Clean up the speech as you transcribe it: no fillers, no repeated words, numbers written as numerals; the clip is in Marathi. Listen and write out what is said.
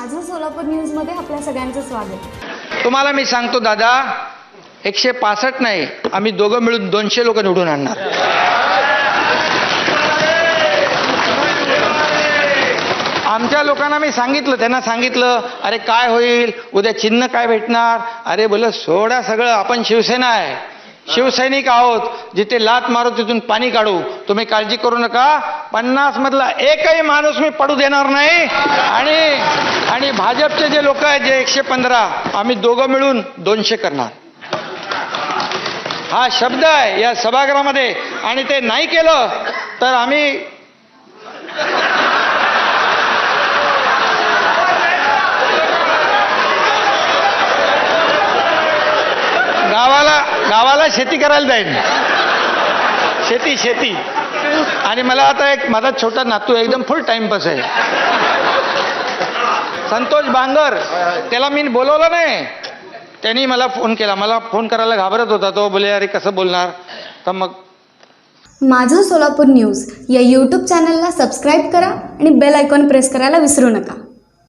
माझं सोलापूर न्यूजमध्ये आपल्या सगळ्यांचं स्वागत। तुम्हाला मी सांगतो दादा, 165 नाही, आम्ही दोघं मिळून 200 लोक निवडून आणणार। आमच्या लोकांना मी सांगितलं, त्यांना सांगितलं, अरे काय होईल उद्या, चिन्ह काय भेटणार? अरे बोल सोडा सगळं, आपण शिवसेना आहे, शिवसैनिक आहोत, जिथे लात मारू तिथून पाणी काढू, तुम्ही काळजी करू नका। 50 मधला एकही माणूस मी पडू देणार नाही। आणि भाजपचे जे लोक आहेत, जे 115, आम्ही दोघं मिळून 200 करणार। हा शब्द आहे या सभागृहामध्ये, आणि ते नाही केलं तर आम्ही गावाला शेती करायला जाईन, शेती। आणि मला आता एक माझा छोटा नातू एकदम फुल टाइमपास आहे, संतोष बांगर, त्याला मी बोलवलं नाही, त्यांनी मला फोन केला, मला फोन करायला घाबरत होता तो, बोले अरे कसं बोलणार, तर मग माझं सोलापूर न्यूज या यूट्यूब चॅनलला सबस्क्राईब करा आणि बेल आयकॉन प्रेस करायला विसरू नका।